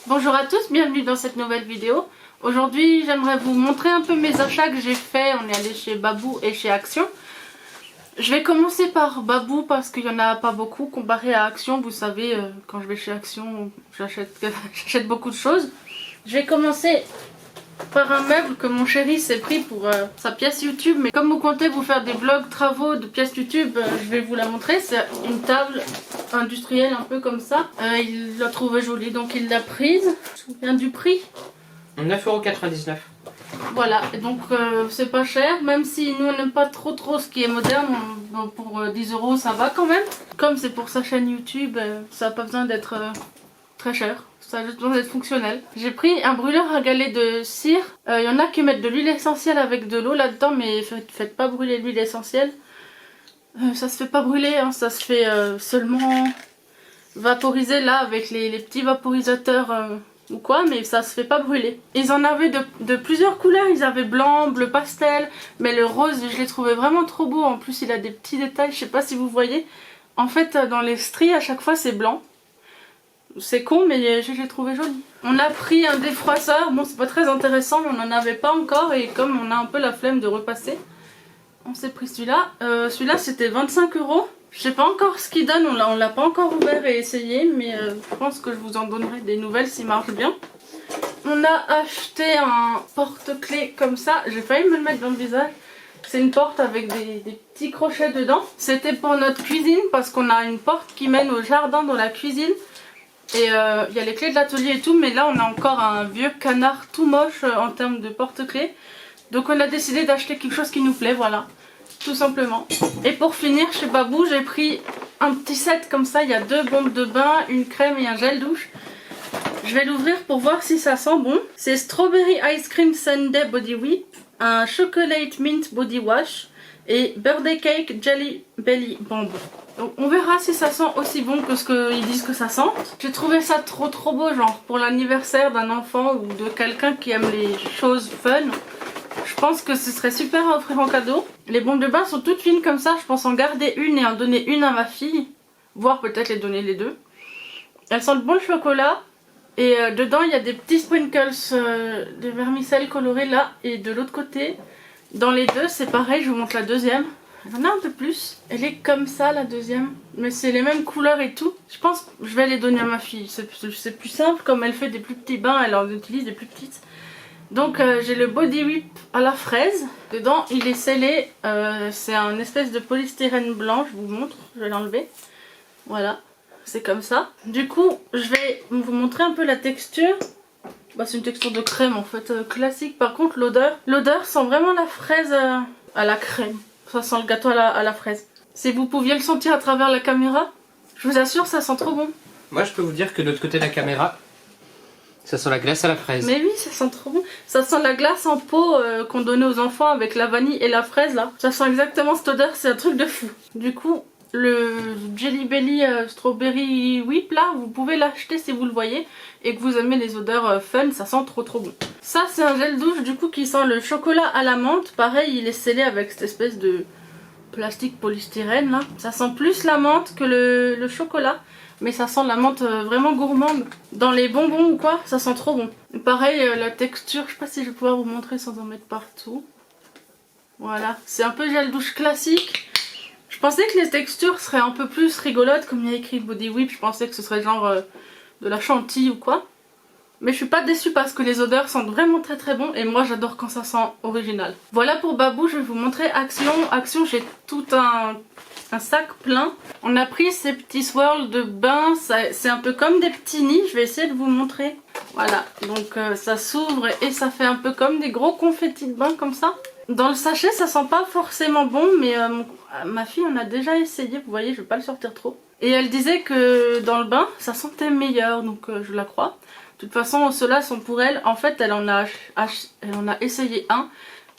Bonjour à tous, bienvenue dans cette nouvelle vidéo. Aujourd'hui j'aimerais vous montrer un peu mes achats que j'ai fait. On est allé chez Babou et chez Action. Je vais commencer par Babou parce qu'il n'y en a pas beaucoup comparé à Action. Vous savez, quand je vais chez Action, j'achète beaucoup de choses. Je vais commencer par un meuble que mon chéri s'est pris pour sa pièce YouTube. Mais comme vous comptez vous faire des vlogs travaux de pièces YouTube, je vais vous la montrer. C'est une table industrielle un peu comme ça. Il l'a trouvée jolie donc il l'a prise. Je me souviens du prix. 9,99 €. Voilà, et donc c'est pas cher, même si nous on n'aime pas trop ce qui est moderne, pour 10 € ça va quand même. Comme c'est pour sa chaîne YouTube, ça n'a pas besoin d'être très cher, ça a juste besoin d'être fonctionnel. J'ai pris un brûleur à galets de cire. Il y en a qui mettent de l'huile essentielle avec de l'eau là-dedans, mais faites pas brûler l'huile essentielle. Ça se fait pas brûler, hein, ça se fait seulement vaporiser là avec les petits vaporisateurs ou quoi, mais ça se fait pas brûler. Ils en avaient de plusieurs couleurs, ils avaient blanc, bleu pastel, mais le rose je l'ai trouvé vraiment trop beau. En plus il a des petits détails, je sais pas si vous voyez. En fait dans les stries à chaque fois c'est blanc. C'est con mais je l'ai trouvé joli. On a pris un défroisseur, bon c'est pas très intéressant mais on en avait pas encore et comme on a un peu la flemme de repasser, on s'est pris celui-là. Celui-là c'était 25 €. Je sais pas encore ce qu'il donne, on l'a pas encore ouvert et essayé, mais je pense que je vous en donnerai des nouvelles s'il marche bien. On a acheté un porte-clés comme ça, j'ai failli me le mettre dans le visage. C'est une porte avec des petits crochets dedans. C'était pour notre cuisine parce qu'on a une porte qui mène au jardin dans la cuisine. Et il y a les clés de l'atelier et tout, mais là on a encore un vieux canard tout moche en termes de porte-clés. Donc on a décidé d'acheter quelque chose qui nous plaît, voilà. Tout simplement. Et pour finir chez Babou j'ai pris un petit set comme ça, il y a 2 bombes de bain, une crème et un gel douche. Je vais l'ouvrir pour voir si ça sent bon. C'est Strawberry Ice Cream Sundae Body Whip, un Chocolate Mint Body Wash et Birthday Cake Jelly Belly Bomb. Donc on verra si ça sent aussi bon que ce qu'ils disent que ça sent. J'ai trouvé ça trop beau, genre pour l'anniversaire d'un enfant ou de quelqu'un qui aime les choses fun. Je pense que ce serait super à offrir en cadeau. Les bombes de bain sont toutes fines comme ça. Je pense en garder une et en donner une à ma fille. Voire peut-être les donner les deux. Elles sentent bon le chocolat. Et dedans il y a des petits sprinkles de vermicelle colorée là. Et de l'autre côté, dans les deux c'est pareil. Je vous montre la deuxième. J'en ai un peu plus. Elle est comme ça la deuxième. Mais c'est les mêmes couleurs et tout. Je pense que je vais les donner à ma fille. C'est plus simple. Comme elle fait des plus petits bains, elle en utilise des plus petites. Donc j'ai le body whip à la fraise. Dedans il est scellé, c'est un espèce de polystyrène blanc, je vous montre, je vais l'enlever. Voilà, c'est comme ça. Du coup je vais vous montrer un peu la texture. Bah, c'est une texture de crème en fait, classique. Par contre l'odeur sent vraiment la fraise à la crème. Ça sent le gâteau à la fraise. Si vous pouviez le sentir à travers la caméra, je vous assure ça sent trop bon. Moi je peux vous dire que de l'autre côté de la caméra, ça sent la glace à la fraise. Mais oui, ça sent trop bon. Ça sent la glace en pot qu'on donnait aux enfants avec la vanille et la fraise là. Ça sent exactement cette odeur, c'est un truc de fou. Du coup, le Jelly Belly Strawberry Whip là, vous pouvez l'acheter si vous le voyez et que vous aimez les odeurs fun, ça sent trop bon. Ça c'est un gel douche du coup qui sent le chocolat à la menthe. Pareil, il est scellé avec cette espèce de plastique polystyrène là. Ça sent plus la menthe que le chocolat. Mais ça sent la menthe vraiment gourmande. Dans les bonbons ou quoi, ça sent trop bon. Et pareil, la texture, je sais pas si je vais pouvoir vous montrer sans en mettre partout. Voilà, c'est un peu gel douche classique. Je pensais que les textures seraient un peu plus rigolotes, comme il y a écrit Body Whip. Je pensais que ce serait genre de la chantilly ou quoi. Mais je suis pas déçue parce que les odeurs sentent vraiment très bon. Et moi j'adore quand ça sent original. Voilà pour Babou, je vais vous montrer Action. Action, j'ai tout un sac plein. On a pris ces petits swirls de bain, c'est un peu comme des petits nids, je vais essayer de vous montrer. Voilà, donc ça s'ouvre et ça fait un peu comme des gros confettis de bain comme ça. Dans le sachet ça sent pas forcément bon, mais ma fille en a déjà essayé, vous voyez, je vais pas le sortir trop. Et elle disait que dans le bain ça sentait meilleur, donc je la crois. De toute façon ceux-là sont pour elle, en fait elle en a essayé un.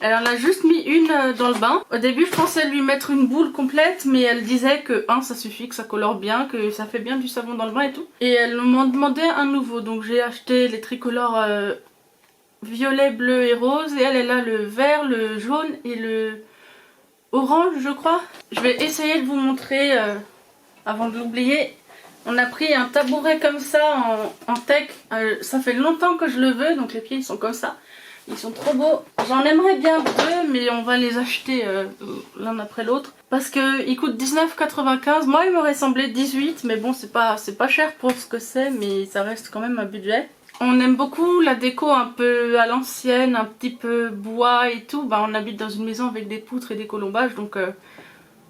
Elle en a juste mis une dans le bain. Au début je pensais lui mettre une boule complète, mais elle disait que ça suffit, que ça colore bien, que ça fait bien du savon dans le bain et tout. Et elle m'en demandait un nouveau, donc j'ai acheté les tricolores violet, bleu et rose. Et elle a le vert, le jaune et le orange je crois. Je vais essayer de vous montrer avant de l'oublier On a pris un tabouret comme ça en teck. Ça fait longtemps que je le veux, donc les pieds ils sont comme ça. Ils sont trop beaux. J'en aimerais bien 2, mais on va les acheter l'un après l'autre. Parce qu'ils coûtent 19,95. Moi il m'aurait semblé 18, mais bon c'est pas cher pour ce que c'est, mais ça reste quand même un budget. On aime beaucoup la déco un peu à l'ancienne, un petit peu bois et tout. Bah, on habite dans une maison avec des poutres et des colombages, donc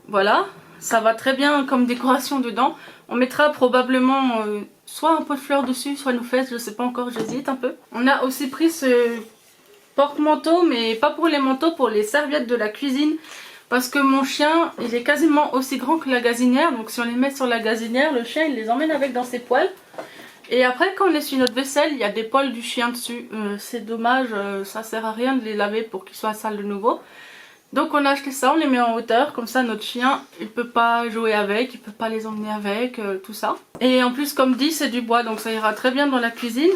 voilà. Ça va très bien comme décoration dedans. On mettra probablement soit un pot de fleurs dessus, soit nos fesses, je sais pas encore, j'hésite un peu. On a aussi pris ce porte-manteau, mais pas pour les manteaux, pour les serviettes de la cuisine. Parce que mon chien, il est quasiment aussi grand que la gazinière. Donc si on les met sur la gazinière, le chien il les emmène avec dans ses poils. Et après quand on essuie notre vaisselle, il y a des poils du chien dessus. C'est dommage, ça sert à rien de les laver pour qu'ils soient sales de nouveau. Donc on a acheté ça, on les met en hauteur, comme ça notre chien il peut pas jouer avec, il peut pas les emmener avec, tout ça. Et en plus comme dit c'est du bois donc ça ira très bien dans la cuisine.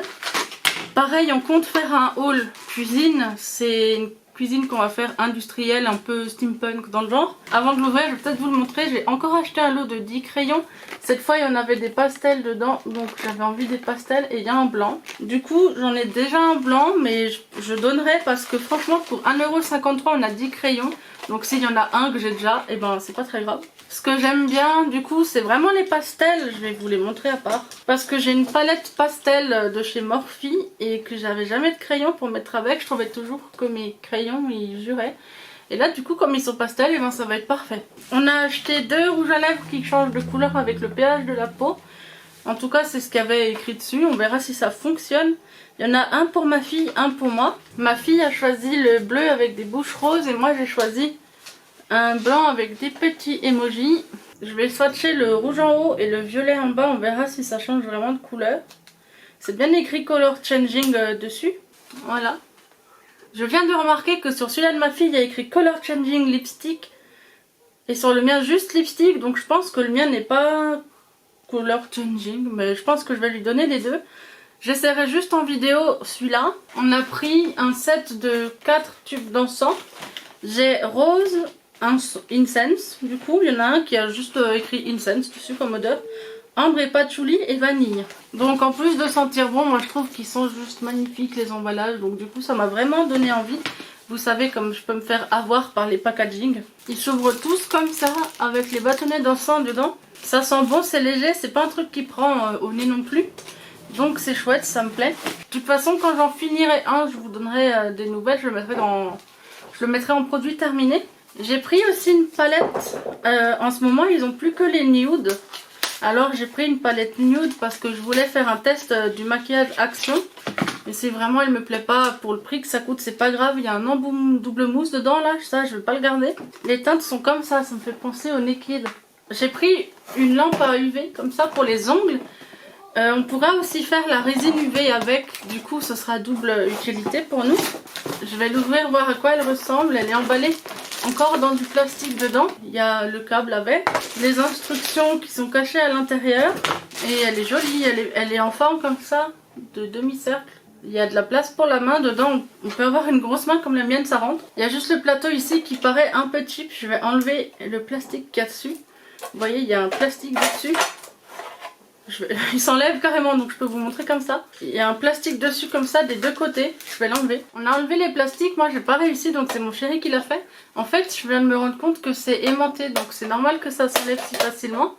Pareil on compte faire un haul cuisine, c'est une cuisine qu'on va faire industrielle, un peu steampunk dans le genre. Avant de l'ouvrir je vais peut-être vous le montrer, j'ai encore acheté un lot de 10 crayons. Cette fois il y en avait des pastels dedans, donc j'avais envie des pastels et il y a un blanc. Du coup j'en ai déjà un blanc mais je donnerai parce que franchement pour 1,53 € on a 10 crayons. Donc s'il y en a un que j'ai déjà, et ben c'est pas très grave. Ce que j'aime bien du coup c'est vraiment les pastels, je vais vous les montrer à part. Parce que j'ai une palette pastel de chez Morphe et que j'avais jamais de crayons pour mettre avec. Je trouvais toujours que mes crayons ils juraient. Et là du coup comme ils sont pastels, et ben ça va être parfait. On a acheté 2 rouges à lèvres qui changent de couleur avec le pH de la peau. En tout cas c'est ce qu'il y avait écrit dessus, on verra si ça fonctionne. Il y en a un pour ma fille, un pour moi. Ma fille a choisi le bleu avec des bouches roses et moi j'ai choisi un blanc avec des petits emojis. Je vais swatcher le rouge en haut et le violet en bas, on verra si ça change vraiment de couleur. C'est bien écrit color changing dessus, voilà. Je viens de remarquer que sur celui-là de ma fille il y a écrit color changing lipstick et sur le mien juste lipstick, donc je pense que le mien n'est pas color changing, mais je pense que je vais lui donner les deux. J'essaierai juste en vidéo celui-là. On a pris un set de 4 tubes d'encens. J'ai rose, incense, du coup il y en a un qui a juste écrit incense dessus comme odeur. Ambre et patchouli et vanille. Donc en plus de sentir bon, moi je trouve qu'ils sont juste magnifiques les emballages. Donc du coup ça m'a vraiment donné envie. Vous savez comme je peux me faire avoir par les packaging. Ils s'ouvrent tous comme ça avec les bâtonnets d'encens dedans. Ça sent bon, c'est léger, c'est pas un truc qui prend au nez non plus. Donc c'est chouette, ça me plaît. De toute façon quand j'en finirai un, je vous donnerai des nouvelles. Je le mettrai en produit terminé. J'ai pris aussi une palette. En ce moment ils ont plus que les nudes. Alors j'ai pris une palette nude parce que je voulais faire un test du maquillage Action. Mais si vraiment elle me plaît pas pour le prix que ça coûte, c'est pas grave. Il y a un emboum double mousse dedans là, ça je vais pas le garder. Les teintes sont comme ça me fait penser au Naked. J'ai pris une lampe à UV comme ça pour les ongles. On pourra aussi faire la résine UV avec, du coup ce sera double utilité pour nous. Je vais l'ouvrir voir à quoi elle ressemble, elle est emballée encore dans du plastique dedans. Il y a le câble avec, les instructions qui sont cachées à l'intérieur. Et elle est jolie, elle est en forme comme ça, de demi-cercle. Il y a de la place pour la main dedans, on peut avoir une grosse main comme la mienne, ça rentre. Il y a juste le plateau ici qui paraît un peu cheap, je vais enlever le plastique qu'il y a dessus. Vous voyez, il y a un plastique dessus. Il s'enlève carrément, donc je peux vous montrer comme ça. Il y a un plastique dessus comme ça des deux côtés. Je vais l'enlever. On a enlevé les plastiques, moi j'ai pas réussi, donc c'est mon chéri qui l'a fait. En fait je viens de me rendre compte que c'est aimanté, donc c'est normal que ça s'enlève si facilement.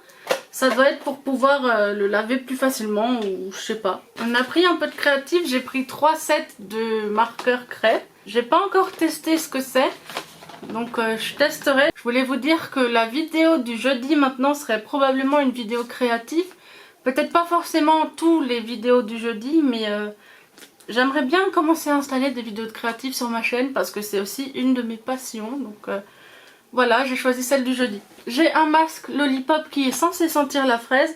Ça doit être pour pouvoir le laver plus facilement ou je sais pas. On a pris un peu de créatif, j'ai pris 3 sets de marqueurs craie. J'ai pas encore testé ce que c'est. Donc je testerai. Je voulais vous dire que la vidéo du jeudi maintenant serait probablement une vidéo créative. Peut-être pas forcément tous les vidéos du jeudi, mais j'aimerais bien commencer à installer des vidéos de créatifs sur ma chaîne parce que c'est aussi une de mes passions. Donc voilà, j'ai choisi celle du jeudi. J'ai un masque Lollipop qui est censé sentir la fraise.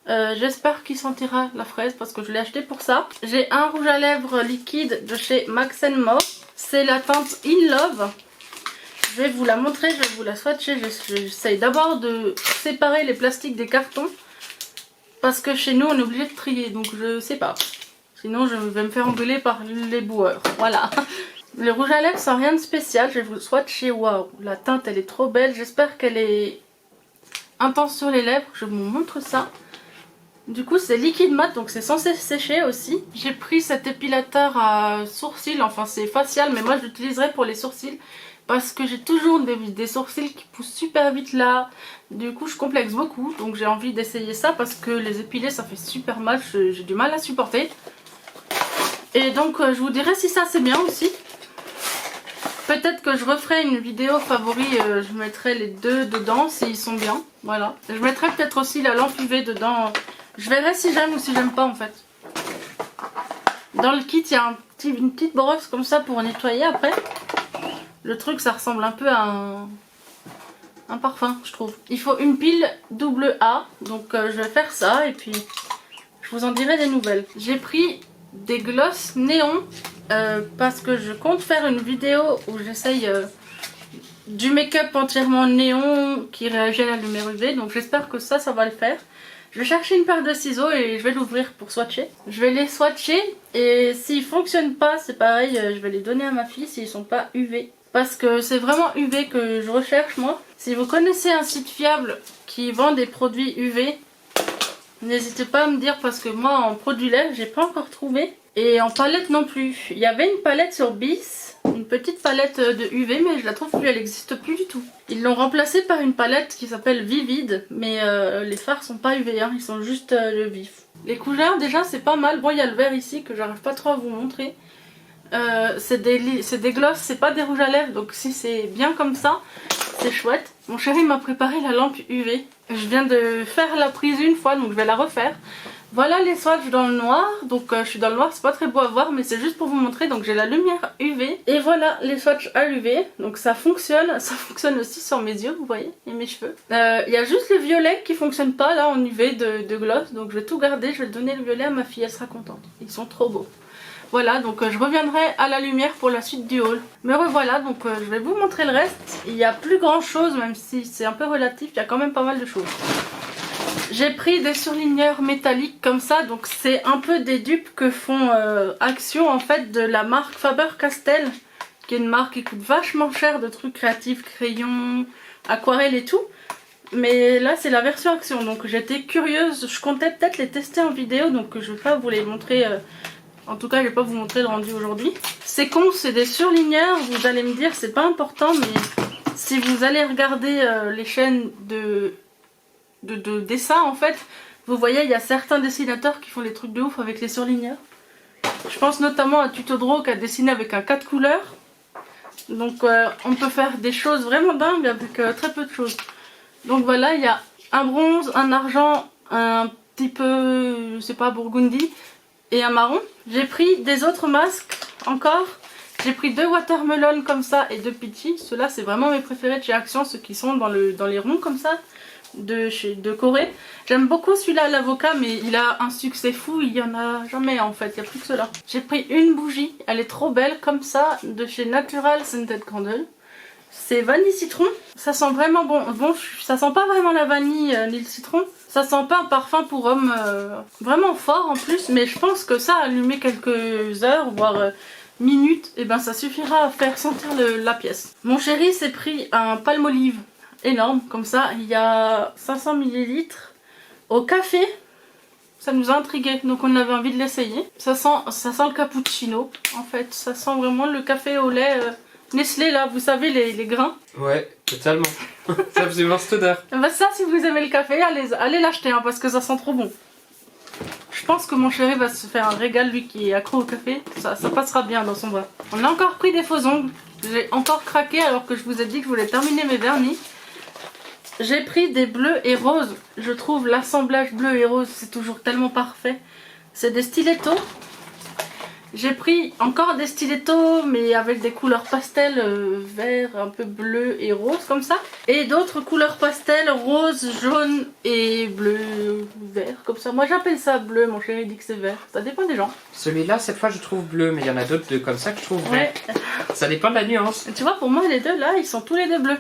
J'espère qu'il sentira la fraise parce que je l'ai acheté pour ça. J'ai un rouge à lèvres liquide de chez Max & More. C'est la teinte In Love. Je vais vous la montrer, je vais vous la swatcher. J'essaye d'abord de séparer les plastiques des cartons. Parce que chez nous on est obligé de trier, donc je sais pas. Sinon je vais me faire engueuler par les boueurs. Voilà. Le rouge à lèvres sans rien de spécial, je vais vous swatcher. Waouh, la teinte elle est trop belle. J'espère qu'elle est intense sur les lèvres. Je vous montre ça. Du coup c'est liquide mat, donc c'est censé sécher aussi. J'ai pris cet épilateur à sourcils, enfin c'est facial mais moi je l'utiliserai pour les sourcils. Parce que j'ai toujours des sourcils qui poussent super vite là. Du coup je complexe beaucoup, donc j'ai envie d'essayer ça parce que les épiler ça fait super mal, j'ai du mal à supporter. Et donc je vous dirai si ça c'est bien aussi. Peut-être que je referai une vidéo favori, je mettrai les deux dedans s'ils sont bien. Voilà. Je mettrai peut-être aussi la lampe UV dedans. Je verrai si j'aime ou si j'aime pas en fait. Dans le kit il y a une petite brosse comme ça pour nettoyer après. Le truc ça ressemble un peu à un parfum je trouve. Il faut une pile double A, donc je vais faire ça et puis je vous en dirai des nouvelles. J'ai pris des gloss néon parce que je compte faire une vidéo où j'essaye du make-up entièrement néon qui réagit à la lumière UV, donc j'espère que ça va le faire. Je vais chercher une paire de ciseaux et je vais l'ouvrir pour swatcher. Je vais les swatcher et s'ils fonctionnent pas, c'est pareil, je vais les donner à ma fille s'ils sont pas UV. Parce que c'est vraiment UV que je recherche moi. Si vous connaissez un site fiable qui vend des produits UV, n'hésitez pas à me dire parce que moi en produit lait j'ai pas encore trouvé. Et en palette non plus. Il y avait une palette sur Bis, une petite palette de UV mais je la trouve plus, elle n'existe plus du tout. Ils l'ont remplacée par une palette qui s'appelle Vivid, mais les fards sont pas UV, hein, ils sont juste le vif. Les couleurs déjà c'est pas mal. Bon il y a le vert ici que j'arrive pas trop à vous montrer. C'est des gloss, c'est pas des rouges à lèvres, donc si c'est bien comme ça, c'est chouette. Mon chéri m'a préparé la lampe UV. Je viens de faire la prise une fois, donc je vais la refaire. Voilà les swatchs dans le noir, donc je suis dans le noir, c'est pas très beau à voir, mais c'est juste pour vous montrer. Donc j'ai la lumière UV, et voilà les swatchs à l'UV, donc ça fonctionne aussi sur mes yeux, vous voyez, et mes cheveux. Il y a juste le violet qui fonctionne pas là en UV de gloss, donc je vais tout garder, je vais donner le violet à ma fille, elle sera contente. Ils sont trop beaux. Voilà, donc je reviendrai à la lumière pour la suite du haul. Me revoilà, donc je vais vous montrer le reste. Il n'y a plus grand chose, même si c'est un peu relatif, il y a quand même pas mal de choses. J'ai pris des surligneurs métalliques comme ça, donc c'est un peu des dupes que font Action en fait de la marque Faber-Castell, qui est une marque qui coûte vachement cher de trucs créatifs, crayons, aquarelles et tout. Mais là c'est la version Action, donc j'étais curieuse, je comptais peut-être les tester en vidéo, donc je vais pas vous les montrer... En tout cas, je vais pas vous montrer le rendu aujourd'hui. C'est con, c'est des surligneurs. Vous allez me dire, c'est pas important, mais si vous allez regarder les chaînes de dessin, en fait, vous voyez, il y a certains dessinateurs qui font des trucs de ouf avec les surligneurs. Je pense notamment à Tutodro qui a dessiné avec un 4 couleurs. Donc, on peut faire des choses vraiment dingues avec très peu de choses. Donc voilà, il y a un bronze, un argent, un petit peu, je sais pas, burgundy et un marron. J'ai pris des autres masques encore. J'ai pris 2 watermelon comme ça et 2 peachy. Ceux-là c'est vraiment mes préférés de chez Action, ceux qui sont dans les ronds comme ça de Corée. J'aime beaucoup celui-là à l'avocat, mais il a un succès fou, il y en a jamais en fait, il n'y a plus que cela. J'ai pris une bougie, elle est trop belle comme ça, de chez Natural Scented Candle. C'est vanille citron, ça sent vraiment bon, ça sent pas vraiment la vanille ni le citron. Ça sent pas un parfum pour homme vraiment fort en plus, mais je pense que ça, allumer quelques heures, voire minutes, et ben ça suffira à faire sentir la pièce. Mon chéri s'est pris un Palmolive énorme, comme ça, il y a 500 ml au café. Ça nous a intrigué, donc on avait envie de l'essayer. Ça sent le cappuccino, en fait, ça sent vraiment le café au lait Nestlé là, vous savez les grains. Ouais, totalement. Ça faisait voir cette odeur. Bah ça, si vous aimez le café, allez l'acheter hein, parce que ça sent trop bon. Je pense que mon chéri va se faire un régal, lui qui est accro au café. Ça passera bien dans son bain. On a encore pris des faux ongles. J'ai encore craqué alors que je vous ai dit que je voulais terminer mes vernis. J'ai pris des bleus et roses. Je trouve l'assemblage bleu et rose, c'est toujours tellement parfait. C'est des stilettos. J'ai pris encore des stilettos mais avec des couleurs pastel, vert, un peu bleu et rose comme ça. Et d'autres couleurs pastel, rose, jaune et bleu, vert comme ça. Moi j'appelle ça bleu, mon chéri dit que c'est vert. Ça dépend des gens. Celui-là cette fois je trouve bleu, mais il y en a d'autres comme ça que je trouve vert. Ouais. Ça dépend de la nuance. Tu vois, pour moi les deux là ils sont tous les deux bleus.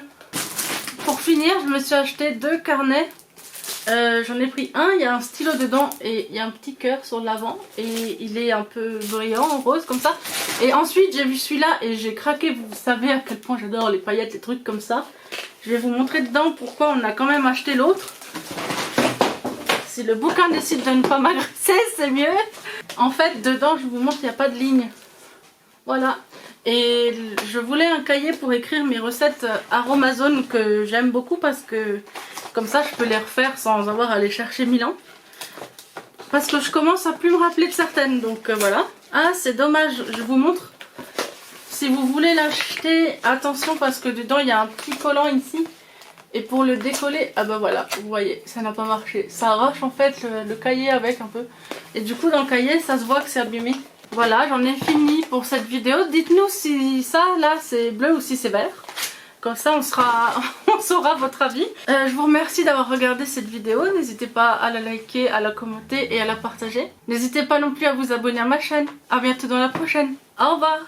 Pour finir je me suis acheté 2 carnets. J'en ai pris un, il y a un stylo dedans et il y a un petit cœur sur l'avant et il est un peu brillant en rose comme ça. Et ensuite j'ai vu celui-là et j'ai craqué, vous savez à quel point j'adore les paillettes, les trucs comme ça. Je vais vous montrer dedans pourquoi on a quand même acheté l'autre. si le bouquin décide de ne pas m'agresser, c'est mieux. En fait, dedans, je vous montre, il n'y a pas de ligne. Voilà. Et je voulais un cahier pour écrire mes recettes Aromazone que j'aime beaucoup parce que comme ça, je peux les refaire sans avoir à les chercher 1000 ans. Parce que je commence à plus me rappeler de certaines, donc voilà. Ah, c'est dommage, je vous montre. Si vous voulez l'acheter, attention parce que dedans, il y a un petit collant ici. Et pour le décoller, ah bah voilà, vous voyez, ça n'a pas marché. Ça arrache en fait le cahier avec un peu. Et du coup dans le cahier, ça se voit que c'est abîmé. Voilà, j'en ai fini pour cette vidéo. Dites-nous si ça, là, c'est bleu ou si c'est vert. Comme ça, on saura votre avis. Je vous remercie d'avoir regardé cette vidéo. N'hésitez pas à la liker, à la commenter et à la partager. N'hésitez pas non plus à vous abonner à ma chaîne. A bientôt dans la prochaine. Au revoir.